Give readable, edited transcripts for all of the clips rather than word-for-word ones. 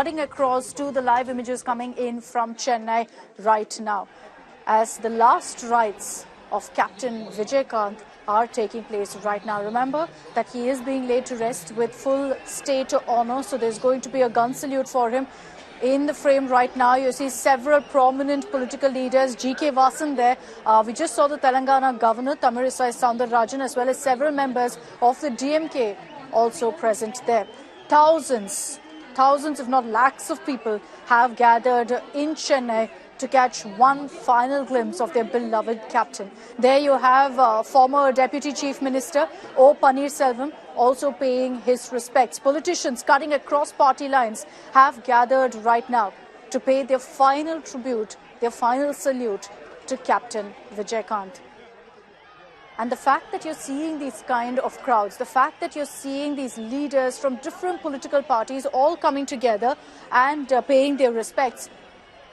cutting across to the live images coming in from Chennai right now, as the last rites of Captain Vijayakanth are taking place right now. Remember that he is being laid to rest with full state honor, so there's going to be a gun salute for him. In the frame right now, you see several prominent political leaders. G.K. Vasan there. We just saw the Telangana governor, Tamilisai Soundararajan, as well as several members of the DMK also present there. Thousands, if not lakhs of people have gathered in Chennai to catch one final glimpse of their beloved captain. There you have former Deputy Chief Minister O. Paneerselvam also paying his respects. Politicians cutting across party lines have gathered right now to pay their final tribute, their final salute to Captain Vijayakanth. And the fact that you're seeing these kind of crowds, the fact that you're seeing these leaders from different political parties all coming together and paying their respects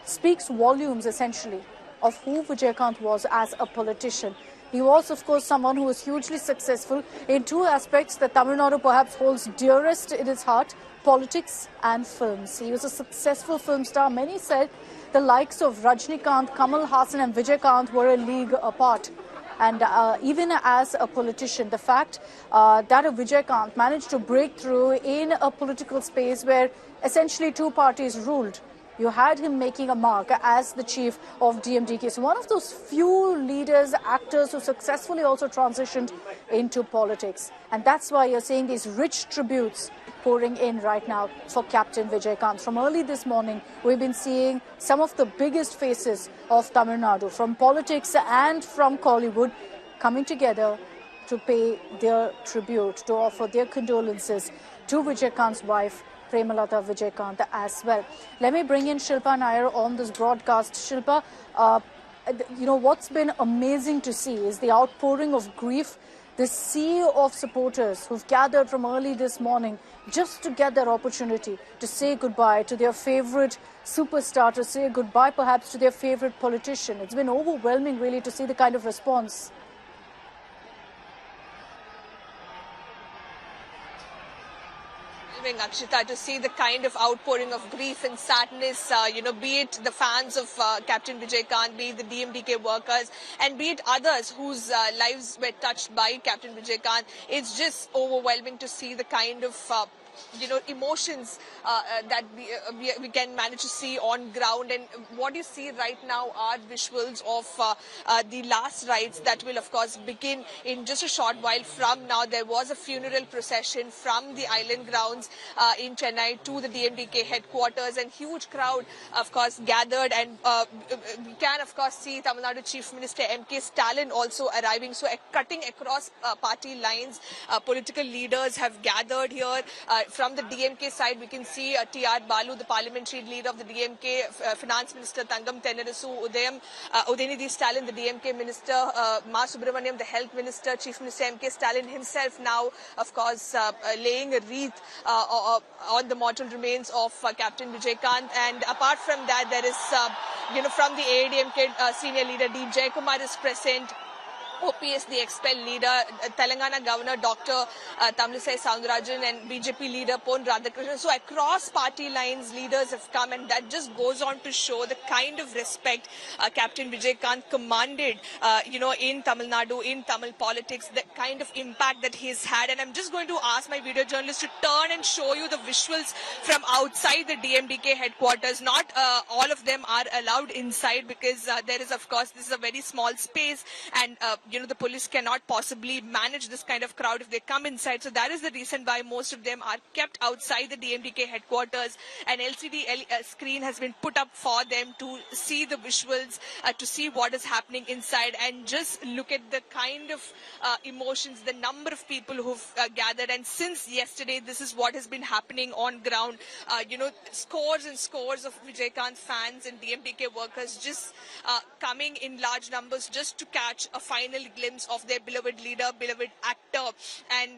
speaks volumes, essentially, of who Vijayakanth was as a politician. He was, of course, someone who was hugely successful in two aspects that Tamil Nadu perhaps holds dearest in its heart: politics and films. He was a successful film star. Many said the likes of Rajinikanth, Kamal Haasan and Vijayakanth were a league apart. And even as a politician, the fact that a Vijayakanth managed to break through in a political space where essentially two parties ruled, you had him making a mark as the chief of DMDK. So one of those few leaders, actors who successfully also transitioned into politics. And that's why you're seeing these rich tributes pouring in right now for Captain Vijayakanth. From early this morning, we've been seeing some of the biggest faces of Tamil Nadu, from politics and from Bollywood, coming together to pay their tribute, to offer their condolences to Vijayakanth's wife, Premalata Vijayakanth, as well. Let me bring in Shilpa Nair on this broadcast. Shilpa, what's been amazing to see is the outpouring of grief, the sea of supporters who've gathered from early this morning just to get their opportunity to say goodbye to their favorite superstar, to say goodbye perhaps to their favorite politician. It's been overwhelming really to see the kind of response. Akshita, to see the kind of outpouring of grief and sadness, be it the fans of Captain Vijayakanth, be it the DMDK workers, and be it others whose lives were touched by Captain Vijayakanth. It's just overwhelming to see the kind of emotions that we can manage to see on ground. And what you see right now are visuals of the last rites that will, of course, begin in just a short while from now. There was a funeral procession from the island grounds in Chennai to the DMDK headquarters, and huge crowd, of course, gathered. And we can, of course, see Tamil Nadu Chief Minister M.K. Stalin also arriving. So cutting across party lines, political leaders have gathered here. From the DMK side, we can see T.R. Balu, the parliamentary leader of the DMK, Finance Minister Tangam Tennarasu, Udayanidhi Stalin, the DMK Minister, Ma Subramaniam, the Health Minister, Chief Minister M.K. Stalin himself now, of course, laying a wreath on the mortal remains of Captain Vijayakanth. And apart from that, there is, from the AIDMK senior leader D. Jayakumar is present. OPS, the expelled leader, Telangana Governor Dr. Tamilisai Soundararajan, and BJP leader Pon Radhakrishnan. So across party lines, leaders have come, and that just goes on to show the kind of respect Captain Vijayakanth commanded, in Tamil Nadu, in Tamil politics, the kind of impact that he's had. And I'm just going to ask my video journalist to turn and show you the visuals from outside the DMDK headquarters. Not all of them are allowed inside because there is, of course, this is a very small space, and the police cannot possibly manage this kind of crowd if they come inside. So that is the reason why most of them are kept outside the DMDK headquarters. An LCD screen has been put up for them to see the visuals, to see what is happening inside, and just look at the kind of emotions, the number of people who've gathered. And since yesterday, this is what has been happening on ground. Scores and scores of Vijayakanth fans and DMDK workers just coming in large numbers just to catch a final glimpse of their beloved leader, beloved actor. And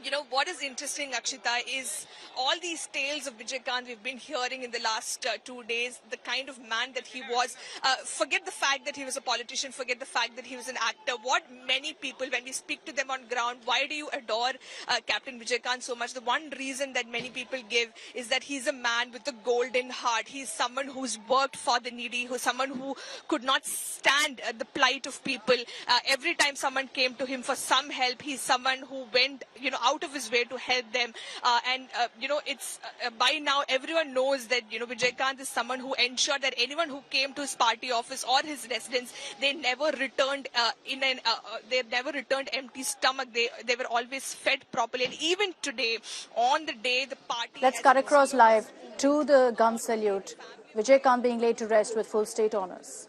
You know, what is interesting, Akshita, is all these tales of Vijayakanth we've been hearing in the last 2 days, the kind of man that he was. Forget the fact that he was a politician, forget the fact that he was an actor. What many people, when we speak to them on ground, why do you adore Captain Vijayakanth so much? The one reason that many people give is that he's a man with a golden heart. He's someone who's worked for the needy, who's someone who could not stand the plight of people. Every time someone came to him for some help, he's someone who went, out of his way to help them. It's by now everyone knows that, Vijayakanth is someone who ensured that anyone who came to his party office or his residence, they never returned they never returned empty stomach. They were always fed properly. And even today, on the day the party... Let's cut across live to the gun salute. Vijayakanth being laid to rest with full state honours.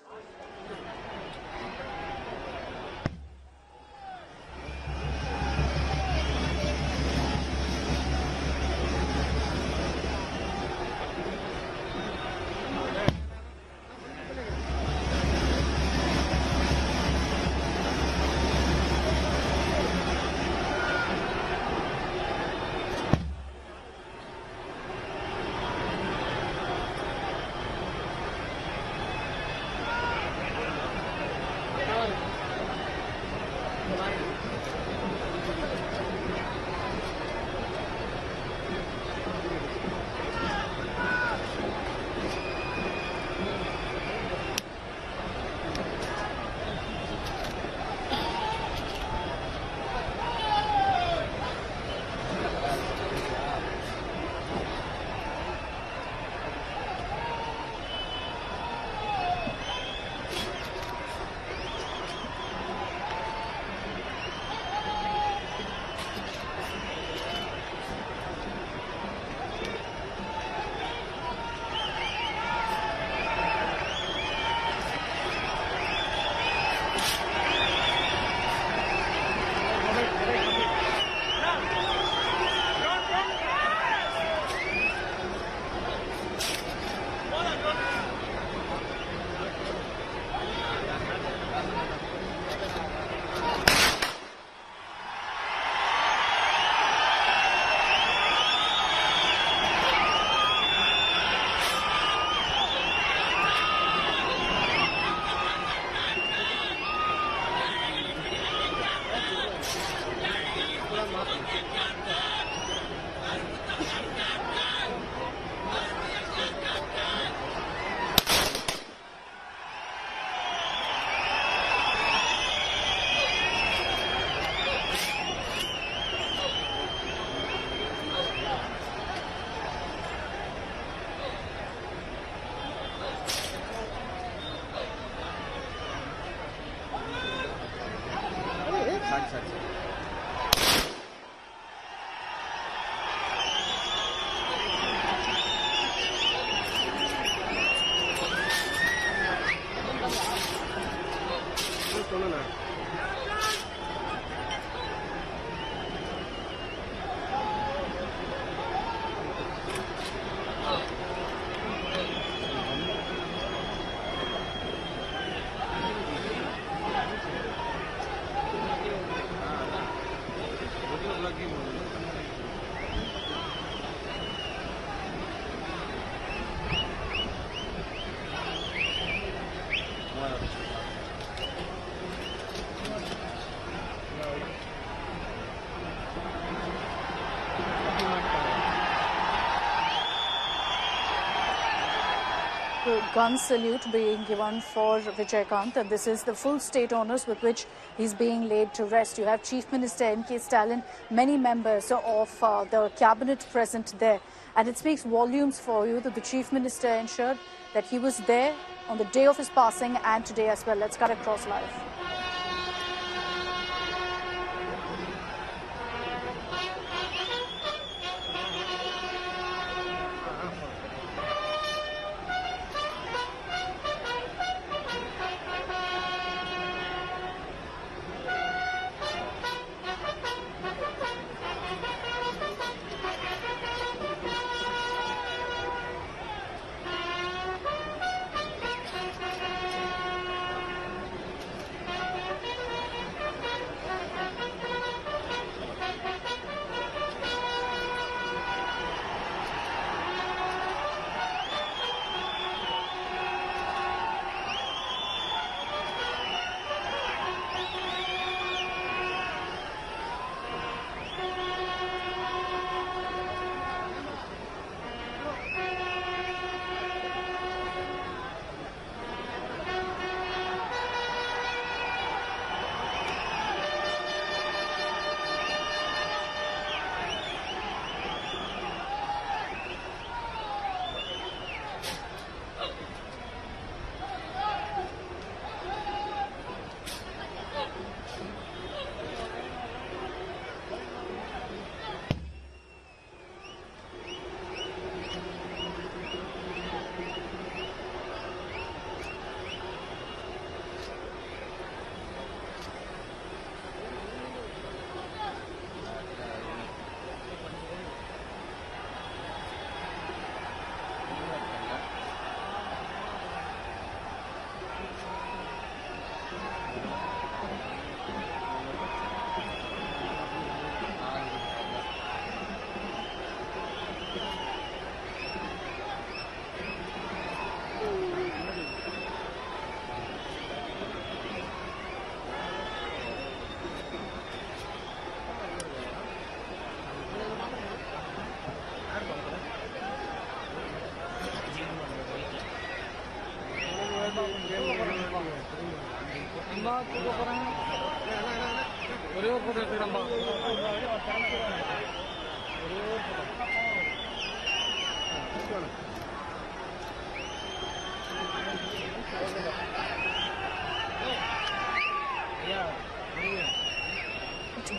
Gun salute being given for Vijayakanth, and this is the full state honours with which he's being laid to rest. You have Chief Minister M.K. Stalin, many members of the cabinet present there, and it speaks volumes for you that the Chief Minister ensured that he was there on the day of his passing and today as well. Let's cut across live.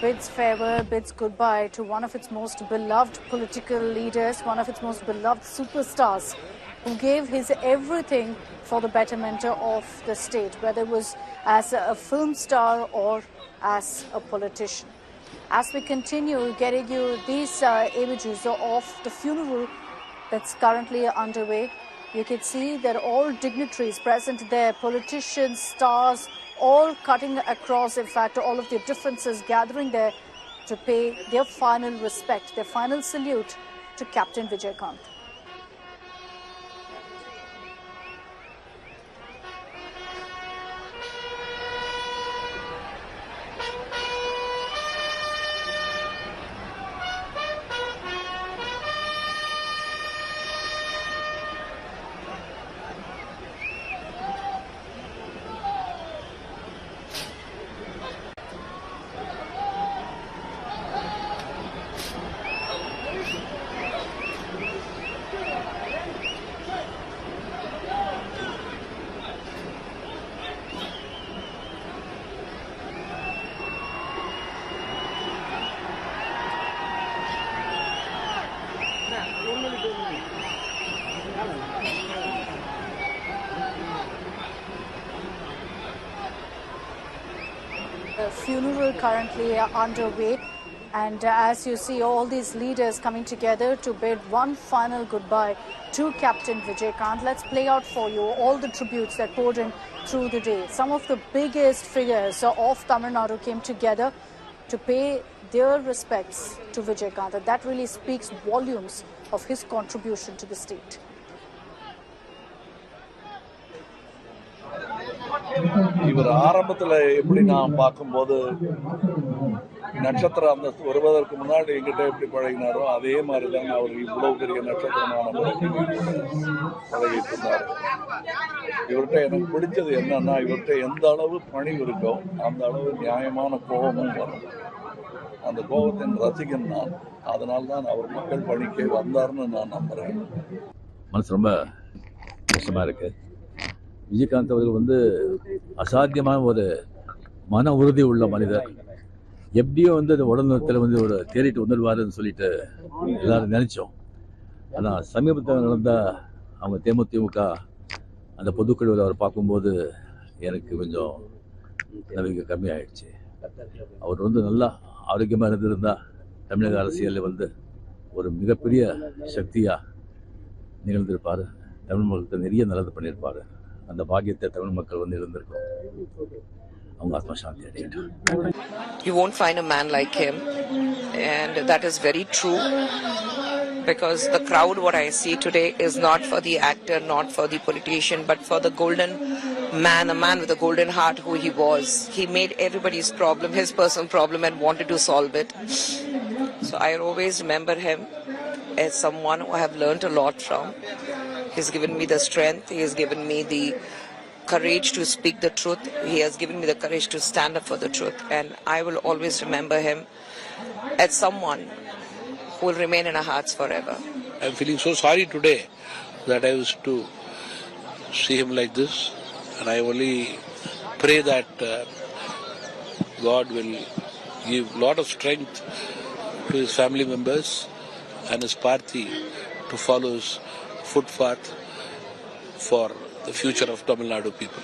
Bids farewell, bids goodbye to one of its most beloved political leaders, one of its most beloved superstars, who gave his everything for the betterment of the state, whether it was as a film star or as a politician. As we continue getting you these images of the funeral that's currently underway, you can see that all dignitaries present there, politicians, stars, all cutting across, in fact, all of their differences, gathering there to pay their final respect, their final salute to Captain Vijayakanth. The funeral currently underway, and as you see all these leaders coming together to bid one final goodbye to Captain Vijayakanth. Let's play out for you all the tributes that poured in through the day. Some of the biggest figures of Tamil Nadu came together to pay their respects to Vijayakanth, and that really speaks volumes of his contribution to the state. இவர் ஆரம்பத்தில் எப்படி நான் பார்க்கும்போது நட்சத்திர அந்தஸ்து வருவதற்கு முன்னாடி எங்கிட்ட எப்படி பழகினாரோ அதே மாதிரி தான் அவர் இவ்வளவு பெரிய நட்சத்திரமான பழகிட்டு இருந்தார். இவர்கிட்ட எனக்கு பிடிச்சது என்னன்னா, இவர்கிட்ட எந்த அளவு பணிவு இருக்கோ அந்த அளவு நியாயமான கோபமும் வரும். அந்த கோபத்தின் ரசிகன் நான். அதனால்தான் அவர் மக்கள் பணிக்கு வந்தார்னு நான் நம்புறேன். மனசு ரொம்ப கஷ்டமா இருக்கு. விஜயகாந்த் அவர்கள் அசாத்தியமான ஒரு மன உறுதி உள்ள மனிதர். எப்படியோ அந்த உடல்நலத்தில் ஒரு தேறிட்டு வந்துடுவாருன்னு சொல்லிட்டு எல்லாரும் நினைச்சோம். ஆனால் சமீபத்தில் நடந்த அவங்க தேமுதிக அந்த பொதுக்குழுவில் அவர் பார்க்கும்போது எனக்கு கொஞ்சம் நம்பிக்கை கம்மியாயிடுச்சு. அவர் நல்லா ஆரோக்கியமாக இருந்திருந்தா தமிழக அரசியலில் ஒரு மிகப்பெரிய சக்தியாக நிகழ்ந்திருப்பார். தமிழ் மக்களுக்கு நிறைய நல்லது பண்ணியிருப்பார். அந்த பாக்கியத்தை தமிழ் மக்கள் இருந்திருக்கும். அவங்க ஆத்மா சாந்தி அடையட்டும். You won't find a man like him, and that is very true, because the crowd what I see today is not for the actor, not for the politician, but for the golden man, a man with a golden heart who he was. He made everybody's problem his personal problem and wanted to solve it. So I always remember him as someone who I have learned a lot from. He's given me the strength, he has given me the courage to speak the truth, he has given me the courage to stand up for the truth, and I will always remember him as someone who will remain in our hearts forever. I'm feeling so sorry today that I was to see him like this, and I only pray that God will give a lot of strength to his family members and his party to follow his footpath for the future of Tamil Nadu people.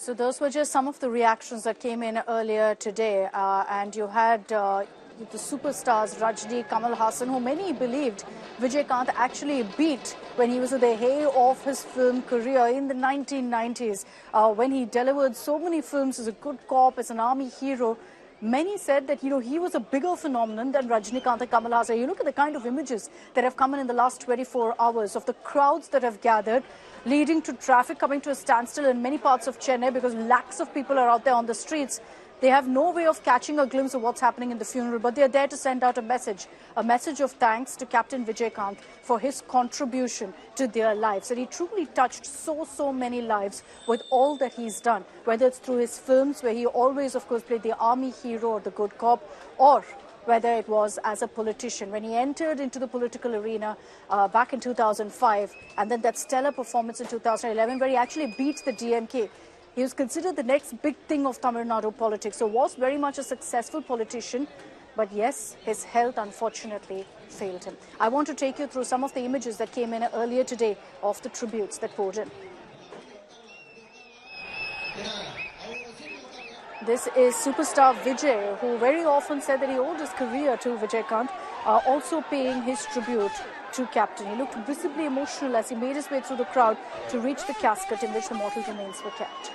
So those were just some of the reactions that came in earlier today, and you had the superstars Rajni, Kamal Hassan, who many believed Vijayakanth actually beat when he was at the height of his film career in the 1990s, when he delivered so many films as a good cop, as an army hero. Many said that, he was a bigger phenomenon than Rajinikanth and Kamal Hassan. You look at the kind of images that have come in the last 24 hours of the crowds that have gathered, leading to traffic coming to a standstill in many parts of Chennai because lakhs of people are out there on the streets They have no way of catching a glimpse of what's happening in the funeral, but they're there to send out a message of thanks to Captain Vijayakanth for his contribution to their lives. And he truly touched so many lives with all that he's done, whether it's through his films, where he always, of course, played the army hero or the good cop, or whether it was as a politician, when he entered into the political arena back in 2005, and then that stellar performance in 2011, where he actually beat the DMK. He was considered the next big thing of Tamil Nadu politics, so was very much a successful politician. But yes, his health unfortunately failed him. I want to take you through some of the images that came in earlier today of the tributes that poured in. This is superstar Vijay, who very often said that he owed his career to Vijayakanth, also paying his tribute to Captain. He looked visibly emotional as he made his way through the crowd to reach the casket in which the mortal remains were kept.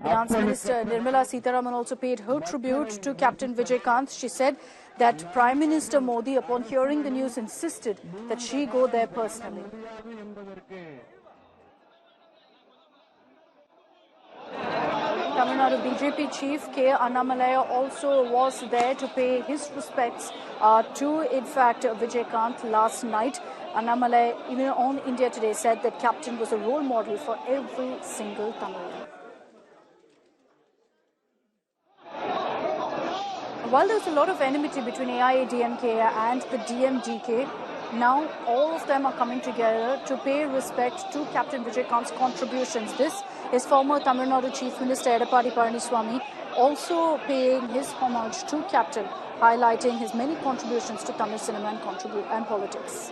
Finance Minister Nirmala Sitharaman also paid her tribute to Captain Vijayakanth. She said that Prime Minister Modi, upon hearing the news, insisted that she go there personally. Tamil Nadu BJP chief K. Annamalaya also was there to pay his respects to, in fact, Vijayakanth last night. Annamalaya, even on India Today, said that Captain was a role model for every single Tamilian. While there's a lot of enmity between AIADMK and the DMDK, now all of them are coming together to pay respect to Captain Vijayakanth's contributions. This is former Tamil Nadu Chief Minister Edappadi Palaniswamy also paying his homage to Captain, highlighting his many contributions to Tamil cinema and politics.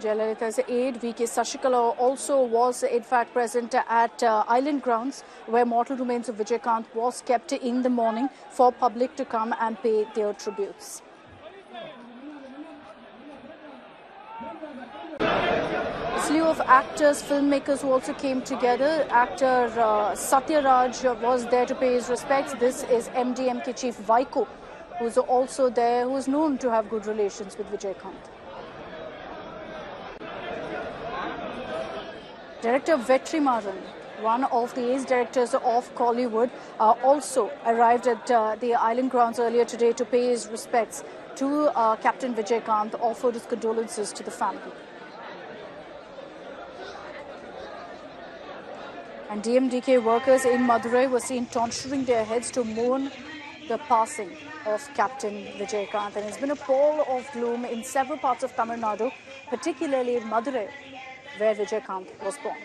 Jayalalitha's aide, V.K. Sashikala, also was in fact present at Island Grounds, where mortal remains of Vijayakanth was kept in the morning for public to come and pay their tributes. A slew of actors, filmmakers who also came together. Actor Satyaraj was there to pay his respects. This is MDMK Chief Vaiko, who is also there, who is known to have good relations with Vijayakanth. Director Vetrimaran, one of the ace directors of Bollywood, also arrived at the Island Grounds earlier today to pay his respects to Captain Vijayakanth, offered his condolences to the family. And DMDK workers in Madurai were seen tonsuring their heads to mourn the passing of Captain Vijayakanth. And it's been a pall of gloom in several parts of Tamil Nadu, particularly in Madurai, where Vijayakanth was born.